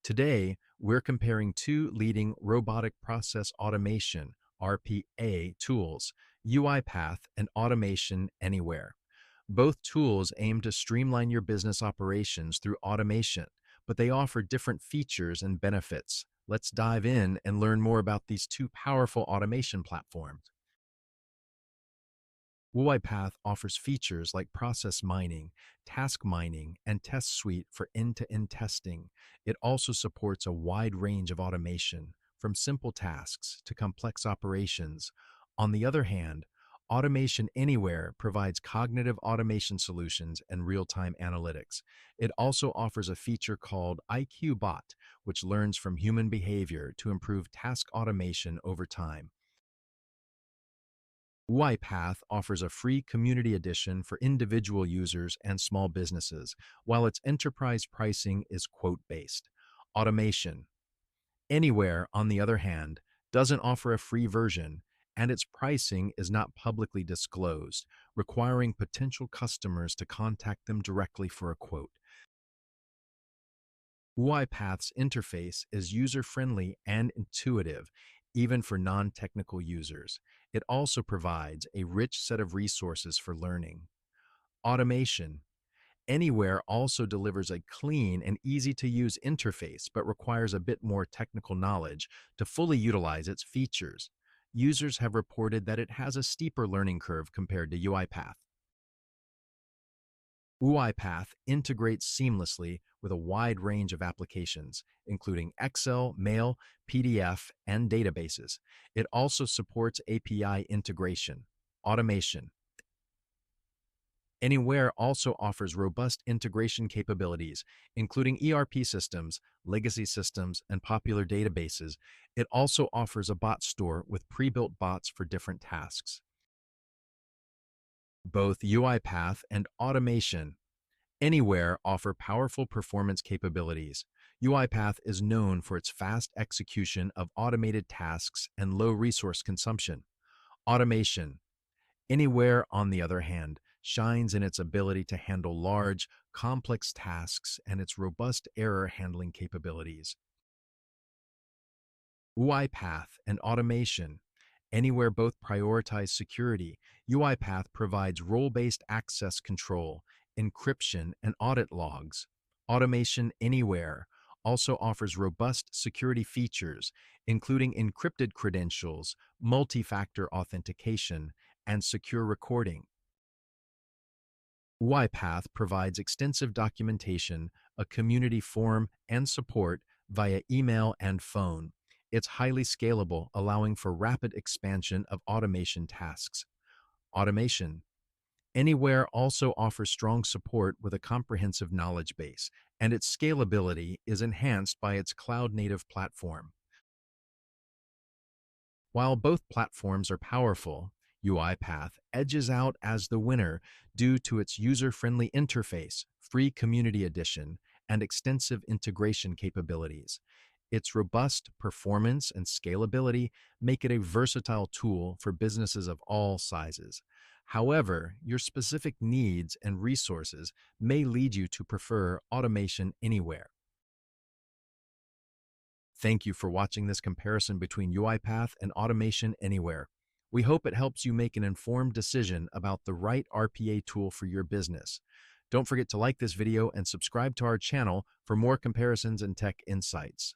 Today, we're comparing two leading robotic process automation (RPA) tools, UiPath and Automation Anywhere. Both tools aim to streamline your business operations through automation, but they offer different features and benefits. Let's dive in and learn more about these two powerful automation platforms. UiPath offers features like process mining, task mining, and test suite for end-to-end testing. It also supports a wide range of automation, from simple tasks to complex operations. On the other hand, Automation Anywhere provides cognitive automation solutions and real-time analytics. It also offers a feature called IQ Bot, which learns from human behavior to improve task automation over time. UiPath offers a free community edition for individual users and small businesses, while its enterprise pricing is quote-based. Automation Anywhere, on the other hand, doesn't offer a free version, and its pricing is not publicly disclosed, requiring potential customers to contact them directly for a quote. UiPath's interface is user-friendly and intuitive, even for non-technical users. It also provides a rich set of resources for learning. Automation Anywhere also delivers a clean and easy-to-use interface, but requires a bit more technical knowledge to fully utilize its features. Users have reported that it has a steeper learning curve compared to UiPath. UiPath integrates seamlessly with a wide range of applications, including Excel, Mail, PDF, and databases. It also supports API integration. Automation Anywhere also offers robust integration capabilities, including ERP systems, legacy systems, and popular databases. It also offers a bot store with pre-built bots for different tasks. Both UiPath and Automation Anywhere offer powerful performance capabilities. UiPath is known for its fast execution of automated tasks and low resource consumption. Automation Anywhere, on the other hand, shines in its ability to handle large, complex tasks and its robust error handling capabilities. UiPath and Automation Anywhere both prioritize security. UiPath provides role-based access control, encryption, and audit logs. Automation Anywhere also offers robust security features, including encrypted credentials, multi-factor authentication, and secure recording. UiPath provides extensive documentation, a community forum, and support via email and phone. It's highly scalable, allowing for rapid expansion of automation tasks. Automation Anywhere also offers strong support with a comprehensive knowledge base, and its scalability is enhanced by its cloud-native platform. While both platforms are powerful, UiPath edges out as the winner due to its user-friendly interface, free community edition, and extensive integration capabilities. Its robust performance and scalability make it a versatile tool for businesses of all sizes. However, your specific needs and resources may lead you to prefer Automation Anywhere. Thank you for watching this comparison between UiPath and Automation Anywhere. We hope it helps you make an informed decision about the right RPA tool for your business. Don't forget to like this video and subscribe to our channel for more comparisons and tech insights.